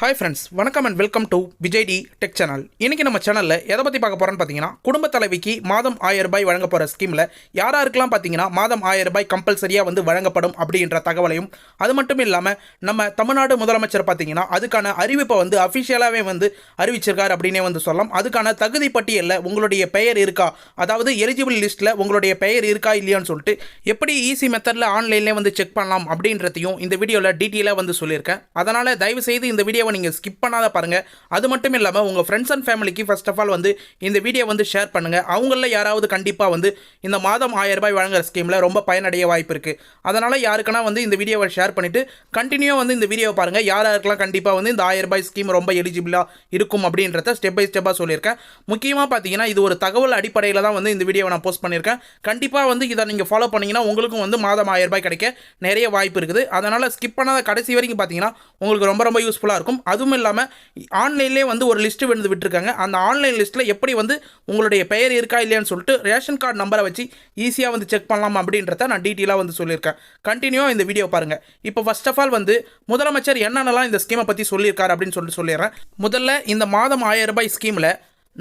Hi friends, வணக்கம் and welcome to Vijay D tech channel. இன்றைக்கி நம்ம சேனலில் எதை பற்றி பார்க்க போகிறோன்னு பார்த்தீங்கன்னா, குடும்ப தலைவிக்கு மாதம் 1000 ரூபாய் வழங்க போகிற ஸ்கீமில் யாராருக்கெல்லாம் பார்த்தீங்கன்னா மாதம் 1000 ரூபாய் கம்பல்சரியாக வழங்கப்படும் அப்படின்ற தகவலையும், அது மட்டும் இல்லாமல் நம்ம தமிழ்நாடு முதலமைச்சர் பார்த்தீங்கன்னா அதுக்கான அறிவிப்பை அஃபிஷியலாகவே அறிவிச்சிருக்கார் அப்படின்னே சொல்லலாம். அதுக்கான தகுதி பட்டியலில் உங்களுடைய பெயர் இருக்கா, அதாவது எலிஜிபிள் லிஸ்ட்டில் உங்களுடைய பெயர் இருக்கா இல்லையான்னு சொல்லிட்டு எப்படி ஈஸி மெத்தடில் ஆன்லைன்லேயே செக் பண்ணலாம் அப்படின்றதையும் இந்த வீடியோவில் டீட்டெயிலாக சொல்லியிருக்கேன். அதனால் தயவுசெய்து இந்த வீடியோ நீங்கள் ஸ்கிப் பண்ணாத பாருங்க. அது மட்டும் இல்லாமல் உங்கள் ஃப்ரெண்ட்ஸ் அண்ட் ஃபேமிலிக்கு ஃபர்ஸ்ட் ஆஃப் ஆல் இந்த வீடியோ ஷேர் பண்ணுங்கள். அவங்கள யாராவது கண்டிப்பாக இந்த மாதம் 1000 ரூபாய் வழங்குற ஸ்கீமில் ரொம்ப பயனடைய வாய்ப்பு இருக்குது. அதனால் யாருக்குன்னா இந்த வீடியோவை ஷேர் பண்ணிவிட்டு கண்டினியூ இந்த வீடியோவை பாருங்கள். யாருக்கெல்லாம் கண்டிப்பாக இந்த 1000 ரூபாய் ஸ்கீம் ரொம்ப எலிஜிபிளாக இருக்கும் அப்படின்றத ஸ்டெப் பை ஸ்டெப்பாக சொல்லியிருக்கேன். முக்கியமாக பார்த்தீங்கன்னா இது ஒரு தகவல் அடிப்படையில் தான் இந்த வீடியோவை நான் போஸ்ட் பண்ணியிருக்கேன். கண்டிப்பாக இதை நீங்கள் ஃபாலோ பண்ணிங்கன்னா உங்களுக்கும் மாதம் 1000 ரூபாய் கிடைக்க நிறைய வாய்ப்பு இருக்குது. அதனால் ஸ்கிப் பண்ணாத கடைசி வரைக்கும் பார்த்தீங்கன்னா உங்களுக்கு ரொம்ப ரொம்ப யூஸ்ஃபுல்லாக இருக்கும். அதுவும் இல்லாமல் ஆன்லைன்லேயே ஒரு லிஸ்ட்டு விட்டுருக்காங்க. அந்த ஆன்லைன் லிஸ்ட்டில் எப்படி உங்களுடைய பெயர் இருக்கா இல்லையான்னு சொல்லிட்டு ரேஷன் கார்டு நம்பரை வச்சு ஈஸியாக செக் பண்ணலாம் அப்படின்றத நான் டீட்டெயிலாக சொல்லியிருக்கேன். கண்டினியூவாக இந்த வீடியோ பாருங்கள். இப்போ ஃபர்ஸ்ட் ஆஃப் ஆல் முதலமைச்சர் என்னென்னலாம் இந்த ஸ்கீமை பற்றி சொல்லியிருக்காரு அப்படின்னு சொல்லிடுறேன். முதல்ல இந்த மாதம் 1000 ரூபாய் ஸ்கீமில்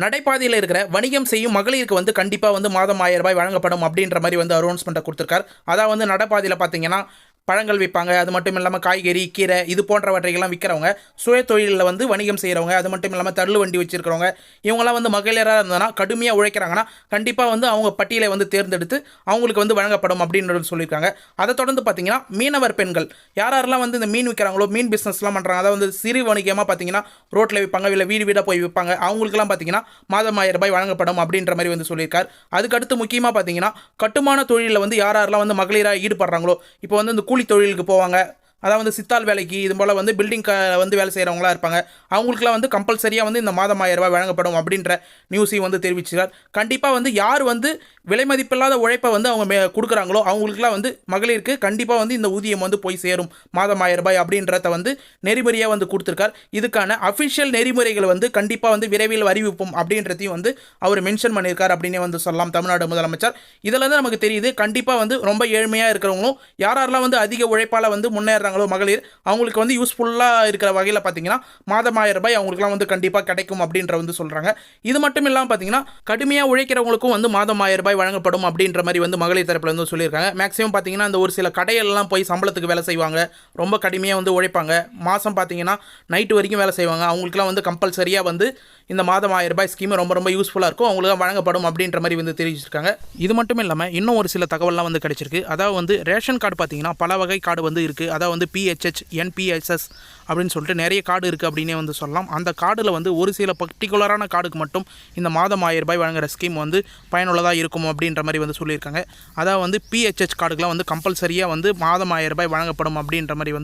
நடைபாதையில் இருக்கிற வணிகம் செய்யும் மகளிருக்கு கண்டிப்பாக மாதம் 1000 ரூபாய் வழங்கப்படும் அப்படின்ற மாதிரி அனௌன்ஸ்மெண்ட்டை கொடுத்துருக்காரு. அதாவது நடைபாதையில் பார்த்தீங்கன்னா பழங்கள் விற்பாங்க, அது மட்டும் இல்லாமல் காய்கறி, கீரை இது போன்றவற்றையெல்லாம் விற்கிறவங்க, சுய தொழிலில் வணிகம் செய்கிறவங்க, அது மட்டும் இல்லாமல் தள்ளு வண்டி வச்சுருக்கிறவங்க, இவங்களாம் மகளிராக இருந்ததுன்னா கடுமையாக உழைக்கிறாங்கன்னா கண்டிப்பாக அவங்க பட்டியலை தேர்ந்தெடுத்து அவங்களுக்கு வழங்கப்படும் அப்படின்னு சொல்லியிருக்காங்க. அதை தொடர்ந்து பார்த்தீங்கன்னா மீனவர் பெண்கள் யாரெல்லாம் இந்த மீன் விற்கிறாங்களோ, மீன் பிஸ்னஸ்லாம் பண்ணுறாங்க, அதாவது சிறு வணிகமாக பார்த்தீங்கன்னா ரோட்டில் விற்பாங்க, இல்லை வீடு வீடாக போய் விற்பாங்க, அவங்களுக்குலாம் பார்த்தீங்கன்னா மாதம் 1000 ரூபாய் வழங்கப்படும் அப்படின்ற மாதிரி சொல்லியிருக்கார். அதுக்கடுத்து முக்கியமாக பார்த்தீங்கன்னா கட்டுமான தொழிலில் யாரெல்லாம் மகளிராக ஈடுபடுறாங்களோ, இப்போ இந்த கூலி தொழிலுக்கு போவாங்க, அதாவது சித்தால் வேலைக்கு இது போல் பில்டிங் வேலை செய்கிறவங்களா இருப்பாங்க, அவங்களுக்குலாம் கம்பல்சரியாக இந்த மாதம் 1000 ரூபாய் வழங்கப்படும் அப்படின்ற நியூஸையும் தெரிவிச்சிருக்கார். கண்டிப்பாக யார் விலை மதிப்பில்லாத உழைப்பை அவங்க கொடுக்குறாங்களோ அவங்களுக்குலாம் மகளிருக்கு கண்டிப்பாக இந்த ஊதியம் போய் சேரும் மாதம் 1000 ரூபாய் அப்படின்றத நெறிமுறையாக கொடுத்துருக்கார். இதுக்கான அஃபிஷியல் நெறிமுறைகள் கண்டிப்பாக விரைவில் அறிவிப்போம் அப்படின்றதையும் அவர் மென்ஷன் பண்ணியிருக்கார் அப்படின்னே சொல்லலாம் தமிழ்நாடு முதலமைச்சர். இதில் நமக்கு தெரியுது கண்டிப்பாக ரொம்ப ஏழ்மையாக இருக்கிறவங்களும் யாரெல்லாம் அதிக உழைப்பால் முன்னேறாங்க மகளிர், அவங்களுக்கு யூஸ்ஃபுல்லாக இருக்கிற வகையில் பார்த்தீங்கன்னா மாதம் 1000 ரூபாய் அவங்களுக்குலாம் கண்டிப்பாக கிடைக்கும் அப்படின்ற சொல்கிறாங்க. இது மட்டும் இல்லாமல் பார்த்தீங்கன்னா கடுமையாக உழைக்கிறவங்களுக்கும் மாதம் 1000 ரூபாய் வழங்கப்படும் அப்படின்ற மாதிரி மகளிர் தரப்பில் சொல்லியிருக்காங்க. மேக்ஸிமம் பார்த்தீங்கன்னா இந்த ஒரு சில கடையெல்லாம் போய் சம்பளத்துக்கு வேலை செய்வாங்க, ரொம்ப கடுமையாக உழைப்பாங்க, மாதம் பார்த்தீங்கன்னா நைட்டு வரைக்கும் வேலை செய்வாங்க, அவங்களுக்குலாம் கம்பல்சரியாக இந்த மாதம் 1000 ரூபாய் ஸ்கீம் ரொம்ப ரொம்ப யூஸ்ஃபுல்லாக இருக்கும், அவங்களுக்கு வழங்கப்படும் அப்படின்ற மாதிரி தெரிவிச்சிருக்காங்க. இது மட்டும் இல்லாமல் இன்னும் ஒரு சில தகவல்லாம் கிடைச்சிருக்கு. அதாவது ரேஷன் கார்டு பார்த்தீங்கன்னா பல வகை கார்டு இருக்குது. அதாவது PHH, NPSS அப்படின்னு சொல்லிட்டு நிறைய கார்டு இருக்குது அப்படின்னே சொல்லலாம். அந்த கார்டில் ஒரு சில பர்டிகுலரான கார்டுக்கு மட்டும் இந்த மாதம் 1000 ரூபாய் வழங்குற ஸ்கீம் பயனுள்ளதாக இருக்கும் அப்படின்ற மாதிரி சொல்லியிருக்காங்க. அதாவது PHH கார்டுக்கெலாம் கம்பல்சரியாக மாதம் 1000 ரூபாய் வழங்கப்படும் அப்படின்ற மாதிரி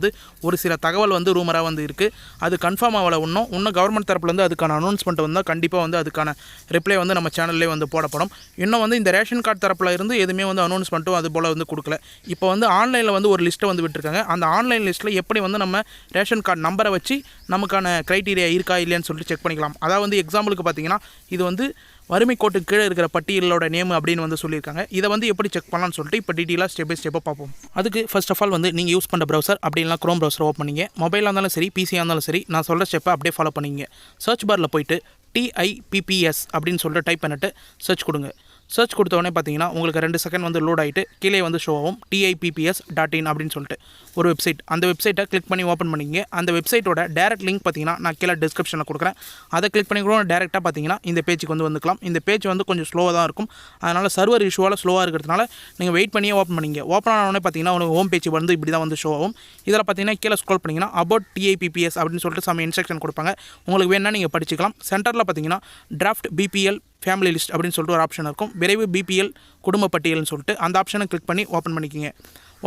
ஒரு சில தகவல் ரூமராக இருக்குது. அது கன்ஃபார்ம் ஆகலை. இன்னும் கவர்மெண்ட் தரப்பில் அதுக்கான அனௌன்ஸ்மெண்ட் கண்டிப்பாக அதுக்கான ரிப்ளை நம்ம சேனல்லே போடப்படும். இன்னும் இந்த ரேஷன் கார்டு தரப்பில் இருந்து எதுவுமே அனௌன்ஸ்மெண்ட்டும் அது போல் கொடுக்கல. இப்போ ஆன்லைனில் ஒரு லிஸ்ட்டை விட்டுருக்காங்க. அந்த ஆன்லைன் லிஸ்ட்டில் எப்படி நம்ம ரேஷன் கார்டு நம்பரை வச்சு நமக்கான க்ரைட்டீரியா இருக்கா இல்லையான்னு சொல்லிட்டு செக் பண்ணிக்கலாம். அதாவது எக்ஸாம்பிளுக்கு பார்த்தீங்கன்னா இது வறுமை கோட்டுக்கு கீழே இருக்கிற பட்டியலோட நேம் அப்படின்னு சொல்லியிருக்காங்க. இதை எப்படி செக் பண்ணலாம்னு சொல்லிட்டு இப்போ டீட்டெயிலாக ஸ்டெப் பை ஸ்டெப்பாக பார்ப்போம். அதுக்கு ஃபர்ஸ்ட் ஆஃப் ஆல் நீங்கள் யூஸ் பண்ணுற ப்ரௌசர் அப்படின்னா க்ரோம் ப்ரௌசர் ஓப்பன் பண்ணிங்க. மொபைலாக இருந்தாலும் சரி, பிசியாக இருந்தாலும் சரி, நான் சொல்கிற ஸ்டெப்பை அப்படியே ஃபாலோ பண்ணிங்க. சர்ச் பாரில் போய்ட்டு TIPPS அப்படின்னு சொல்லிட்டு டைப் பண்ணிட்டு சர்ச் கொடுங்க. சர்ச் கொடுத்தவொடனே பார்த்தீங்கன்னா உங்களுக்கு 2 செகண்ட் லோட் ஆகிட்டு கீழே ஷோ ஆகும் TIPPS.in அப்படின்னு சொல்லிட்டு ஒரு வெப்சைட். அந்த வெப்சைட்டை கிளிக் பண்ணி ஓப்பன் பண்ணிங்க. அந்த வெப்சைட்டோட டேரக்ட் லிங்க் பார்த்தீங்கன்னா நான் கீழே டிஸ்கிரிப்ஷனில் கொடுக்குறேன். அதை கிளிக் பண்ணி கூட டேரெக்டாக பார்த்தீங்கன்னா இந்த பேஜுக்கு வந்துக்கலாம். இந்த பேஜ் கொஞ்சம் ஸ்லோவாக தான் இருக்கும். அதனால் சர்வர் இஷ்யூவால் ஸ்லோவாக இருக்கிறதுனால நீங்கள் வெயிட் பண்ணியே ஓப்பன் பண்ணிங்க. ஓப்பன் ஆனவொடனே பார்த்தீங்கன்னா உங்களுக்கு ஹோம் பேஜ் இப்படி தான் ஷோ ஆகும். இதில் பார்த்தீங்கன்னா கீழே ஸ்க்ரோல் பண்ணிங்கன்னா அபவுட் TIPPS அப்படின்னு சொல்லிட்டு சம் இன்ஸ்ட்ரக்ஷன் கொடுப்பாங்க. உங்களுக்கு வேணால் நீங்கள் படிச்சுக்கலாம். சென்டரில் பார்த்தீங்கன்னா டிராஃப்ட் BPL ஃபேமிலி லிஸ்ட் அப்படின்னு சொல்லிட்டு ஒரு ஆப்ஷன் இருக்கும். விரைவு BPL குடும்ப பட்டியல்னு சொல்லிட்டு அந்த ஆப்ஷனை கிளிக் பண்ணி ஓப்பன் பண்ணிக்கிங்க.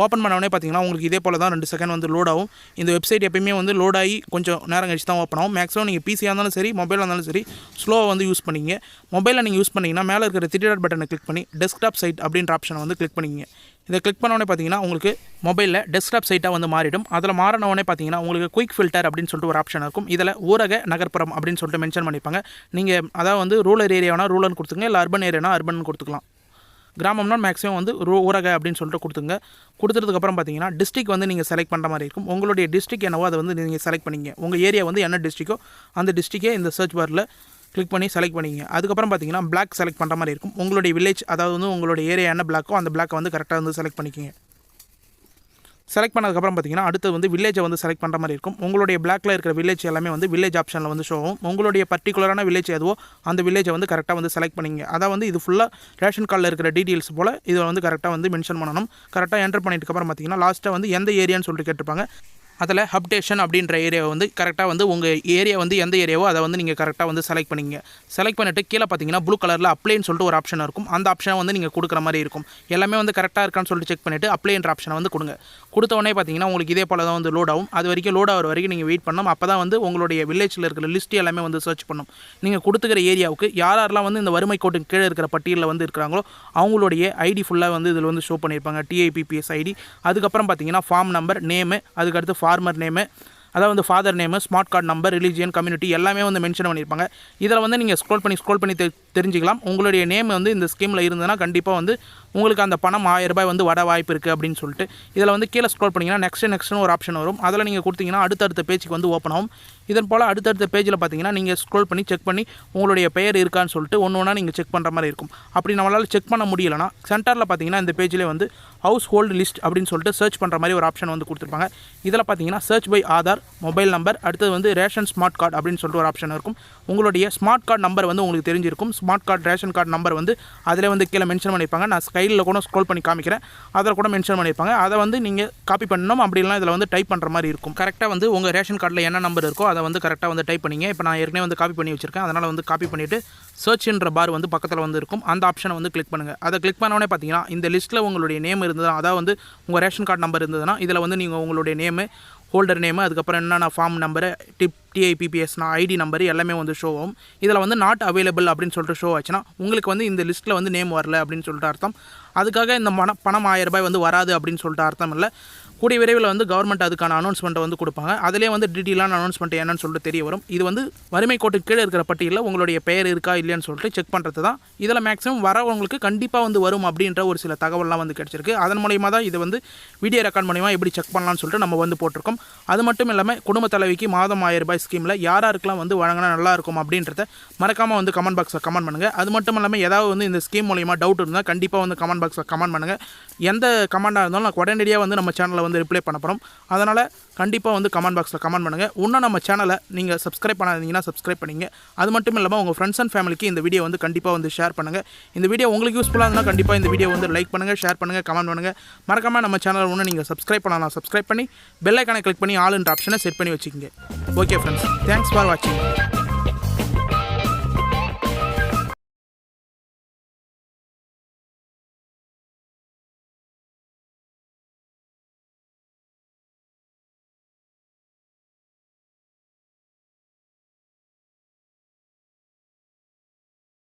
ஓப்பன் பண்ணவொடனே பார்த்தீங்கன்னா உங்களுக்கு இதே போல் தான் 2 செகண்ட் லோட் ஆகும். இந்த வெப்சைட் எப்பயுமே லோட் ஆகி கொஞ்சம் நேரம் கழிச்சு தான் ஓப்பன் ஆகும். மேக்ஸிமம் நீங்கள் பிசியாக இருந்தாலும் சரி, மொபைலாக இருந்தாலும் சரி, ஸ்லோவாக யூஸ் பண்ணிங்க. மொபைலில் நீங்கள் யூஸ் பண்ணிங்கன்னா மேலே இருக்கிற 3 டாட் பட்டனை கிளிக் பண்ணி டெஸ்க்டாப் சைட் அப்படின்ற ஆப்ஷனை கிளிக் பண்ணிங்க. இதை கிளிக் பண்ணோடனே பார்த்தீங்கன்னா உங்களுக்கு மொபைலில் டெஸ்க்டாப் சைட்டாக மாறிடும். அதில் மாறினோடனே பார்த்தீங்கன்னா உங்களுக்கு குயிக் ஃபில்டர் அப்படின்னு சொல்லிட்டு ஒரு ஆப்ஷன் இருக்கும். இதில் ஊரக நகர்ப்புறம் அப்படின்னு சொல்லிட்டு மென்ஷன் பண்ணிப்பாங்க. நீங்கள் அதாவது ரூரல் ஏரியானா ரூரல்னு கொடுத்துங்க, இல்லை அர்பன் ஏரியானா அர்பன் கொடுத்துக்கலாம். கிராமம்னா மேக்ஸிமம் வந்து ஊரக அப்படின்னு சொல்லிட்டு கொடுத்துங்க. கொடுத்ததுக்கப்புறம் பார்த்தீங்கன்னா டிஸ்ட்ரிக் வந்து நீங்கள் செலக்ட் பண்ணுற மாதிரி இருக்கும். உங்களுடைய டிஸ்ட்ரிக் என்னவோ அதை வந்து நீங்கள் செலக்ட் பண்ணிங்க. உங்கள் ஏரியா வந்து என்ன டிஸ்ட்ரிக்கோ அந்த டிஸ்ட்ரிக்கே இந்த சர்ச் பாரில் கிளிக் பண்ணி செலக்ட் பண்ணிங்க. அதுக்கப்புறம் பார்த்தீங்கன்னா பிளாக் செலக்ட் பண்ணுற மாதிரி இருக்கும். உங்களுடைய வில்லேஜ் அதாவது வந்து உங்களுடைய ஏரியா என்ன பிளாக்கோ அந்த பிளாக்கை வந்து கரெக்டாக வந்து செலக்ட் பண்ணிக்கிங்க. செலக்ட் பண்ணதுக்கப்புறம் பார்த்தீங்கன்னா அடுத்து வந்து வில்லேஜை வந்து செலக்ட் பண்ணுற மாதிரி இருக்கும். உங்களுடைய பிளாக்ல இருக்கிற வில்லேஜ் எல்லாமே வந்து வில்லேஜ் ஆப்ஷனில் வந்து ஷோ ஆகும். உங்களுடைய பர்டிகுலரான வில்லேஜ் எதுவோ அந்த வில்லேஜை வந்து கரெக்டாக வந்து செலக்ட் பண்ணிங்க. அதாவது வந்து இது ஃபுல்லாக ரேஷன் கார்டில் இருக்கிற டீட்டெயில்ஸ் போல் இதை வந்து கரெக்டாக வந்து மென்ஷன் பண்ணணும். கரெக்டாக என்டர் பண்ணிட்டுக்கப்புறம் பார்த்தீங்கன்னா லாஸ்ட்டாக வந்து எந்த ஏரியான்னு சொல்லிட்டு கேட்டிருப்பாங்க. அதில் அப்டேஷன் அப்படின்ற ஏரியாவை வந்து கரெக்டாக வந்து உங்கள் ஏரியா வந்து எந்த ஏரியாவோ அதை வந்து நீங்கள் கரெக்டாக வந்து செலக்ட் பண்ணிங்க. செலக்ட் பண்ணிவிட்டு கீழே பார்த்தீங்கன்னா ப்ளூ கலரில் அப்ளைன்னு சொல்லிட்டு ஒரு ஆப்ஷன் இருக்கும். அந்த ஆப்ஷனை வந்து நீங்கள் கொடுக்குற மாதிரி இருக்கும். எல்லாமே வந்து கரெக்டாக இருக்கான்னு சொல்லிட்டு செக் பண்ணிவிட்டு அப்ளைன்ற ஆப்ஷனை வந்து கொடுங்க. கொடுத்த உடனே பார்த்தீங்கன்னா உங்களுக்கு இதே போல் தான் வந்து லோட் ஆகும். அது வரைக்கும் லோட் ஆகிற வரைக்கும் நீங்கள் வெயிட் பண்ணணும். அப்போ தான் வந்து உங்களுடைய வில்லேஜில் இருக்கிற லிஸ்ட் எல்லாமே வந்து சர்ச் பண்ணும். நீங்கள் கொடுத்துக்கிற ஏரியாவுக்கு யாரெல்லாம் வந்து இந்த வறுமை கோட்டுக்கு கீழே இருக்கிற பட்டியலில் வந்து இருக்கிறாங்களோ அவங்களுடைய ஐடி ஃபுல்லாக வந்து இதில் வந்து ஷோ பண்ணியிருப்பாங்க. டிஐபிபிஎஸ் ஐடி, அதுக்கப்புறம் பார்த்தீங்கன்னா ஃபார்ம் நம்பர், நேமு, அதுக்கடுத்து ஃபார்மர் நேமு, அதாவது வந்து father name, smart card number, religion, community எல்லாமே வந்து மென்ஷன் பண்ணியிருப்பாங்க. இதில் வந்து நீங்கள் ஸ்க்ரோல் பண்ணி தெரிஞ்சிக்கலாம். உங்களுடைய நேம் வந்து இந்த ஸ்கீமில் இருந்ததுன்னா கண்டிப்பாக வந்து உங்களுக்கு அந்த பணம் 1000 ரூபாய் வந்து வர வாய்ப்பு இருக்குது அப்படின்னு சொல்லிட்டு. இதில் வந்து கீழே ஸ்க்ரோல் பண்ணிங்கன்னா நெக்ஸ்ட்னு ஒரு ஆப்ஷன் வரும். அதில் நீங்கள் கொடுத்தீங்கன்னா அடுத்தடுத்த பேஜுக்கு வந்து ஓப்பன் ஆகும். இதன் போல் அடுத்தடுத்த பேஜில் பார்த்தீங்கன்னா நீங்கள் ஸ்க்ரோல் பண்ணி செக் பண்ணி உங்களுடைய பெயர் இருக்கான்னு சொல்லிட்டு ஒன்று நீங்கள் செக் பண்ணுற மாதிரி இருக்கும். அப்படி நம்மளால் செக் பண்ண முடியலைன்னா சென்டரில் பார்த்தீங்கன்னா இந்த பேஜிலே வந்து ஹவுஸ் ஹோல்டு லிஸ்ட் அப்படின்னு சொல்லிட்டு சர்ச் பண்ணுற மாதிரி ஒரு ஆப்ஷன் வந்து கொடுத்துருப்பாங்க. இதில் பார்த்தீங்கன்னா search by Aadhaar, mobile number, அடுத்தது வந்து ரேஷன் ஸ்மார்ட் கார்டு அப்படின்னு சொல்லிட்டு ஒரு ஆப்ஷன் இருக்கும். உங்களுடைய ஸ்மார்ட் கார்டு நம்பர் வந்து உங்களுக்கு தெரிஞ்சிருக்கும். Smart card, ration card number வந்து அதில் வந்து கீழே மென்ஷன் பண்ணியிருப்பாங்க. நான் ஸ்கைலில் கூட ஸ்க்ரோல் பண்ணி காமிக்கிறேன். அதில் கூட மென்ஷன் பண்ணியிருப்பாங்க. அதை வந்து நீங்கள் காப்பி பண்ணணும். அப்படி இல்லைனா இதில் வந்து டைப் பண்ணுற மாதிரி இருக்கும். கரெக்டாக வந்து உங்கள் ரேஷன் கார்டில் என்ன நம்பர் இருக்கோ அதை வந்து கரெக்டாக வந்து டைப் பண்ணிங்க. இப்போ நான் ஏற்கனவே வந்து காப்பி பண்ணி வச்சிருக்கேன். அதனால் வந்து காப்பி பண்ணிவிட்டு சர்ச்ன்ற பார் வந்து பக்கத்தில் வந்து இருக்கும். அந்த ஆப்ஷனை வந்து கிளிக் பண்ணுங்கள். அதை கிளிக் பண்ணோடனே பார்த்தீங்கன்னா இந்த லிஸ்ட்டில் உங்களுடைய நேம் இருந்ததுன்னா, அதாவது வந்து உங்கள் ரேஷன் கார்டு நம்பர் இருந்ததுன்னா இதில் வந்து நீங்கள் உங்களுடைய நேமு, ஹோல்டர் நேமு, அதுக்கப்புறம் என்னென்ன ஃபார்ம் நம்பரு, டிஐபிபிஎஸ் ஐடி நம்பர் எல்லாமே வந்து ஷோ ஆகும். இதில் வந்து நாட் அவைலபிள் அப்படின்னு சொல்லிட்டு ஷோ ஆச்சுன்னா உங்களுக்கு வந்து இந்த லிஸ்ட்டில் வந்து நேம் வரல அப்படின்னு சொல்லிட்டு அர்த்தம். அதுக்காக இந்த பணம் 1000 ரூபாய் வந்து வராது அப்படின்னு சொல்லிட்டு அர்த்தம் இல்லை. கூடிய விரைவில் வந்து கவர்மெண்ட் அதுக்கான அனௌன்ஸ்மெண்ட்டை வந்து கொடுப்பாங்க. அதிலே வந்து டீட்டெயிலான அனௌன்ஸ்மெண்ட் என்னன்னு சொல்லிட்டு தெரிய வரும். இது வந்து வறுமை கோட்டுக்கு கீழே இருக்கிற பட்டியலில் உங்களுடைய பெயர் இருக்கா இல்லையான்னு சொல்லிட்டு செக் பண்ணுறது தான். இதில் மேக்ஸிமம் வரவங்களுக்கு கண்டிப்பாக வந்து வரும் அப்படின்ற ஒரு சில தகவல்லாம் வந்து கிடச்சிருக்கு. அதன் மூலியமாக தான் இது வந்து வீடியோ ரெக்கார்ட் மூலியமாக எப்படி செக் பண்ணலாம்னு சொல்லிட்டு நம்ம வந்து போட்டிருக்கோம். அது மட்டும் இல்லாமல் குடும்ப தலைவிக்கு மாதம் 1000 ரூபாய் ஸ்கீமில் யாருக்கெல்லாம் வந்து வழங்கினா நல்லாயிருக்கும் அப்படின்றத மறக்காமல் வந்து கமெண்ட் பாக்ஸில் கமெண்ட் பண்ணுங்கள். அது மட்டும் இல்லாமல் ஏதாவது வந்து இந்த ஸ்கீம் மூலியமாக டவுட் இருந்தால் கண்டிப்பாக வந்து கமெண்ட் பாக்ஸில் கமெண்ட் பண்ணுங்கள். எந்த கமெண்டாக இருந்தாலும் நான் உடனடியாக வந்து நம்ம சேனலில் வந்து ரிப்ளை பண்ண போகிறோம். அதனால் கண்டிப்பாக வந்து கமெண்ட் பாக்ஸில் கமெண்ட் பண்ணுங்கள். இன்னும் நம்ம சேனலை நீங்கள் சப்ஸ்கிரைப் பண்ணாதீங்கன்னா சப்ஸ்கிரைப் பண்ணிங்க. அது மட்டும் இல்லாமல் உங்கள் ஃப்ரெண்ட்ஸ் அண்ட் ஃபேமிலிக்கு இந்த வீடியோ வந்து கண்டிப்பாக வந்து ஷேர் பண்ணுங்கள். இந்த வீடியோ உங்களுக்கு யூஸ்ஃபுல்லாக இருந்தால் கண்டிப்பாக இந்த வீடியோ வந்து லைக் பண்ணுங்கள், ஷேர் பண்ணுங்கள், கமெண்ட் பண்ணுங்கள். மறக்காமல் நம்ம சேனல் ஒன்று நீங்கள் சப்ஸ்கிரைப் பண்ணலாம். சப்ஸ்கிரைப் பண்ணி பெல் ஐக்கானை கிளிக் பண்ணி ஆல்ன்ற ஆப்ஷனை செட் பண்ணி வச்சுக்கோங்க. ஓகே ஃப்ரெண்ட்ஸ், தேங்க்ஸ் ஃபார் வாட்சிங்.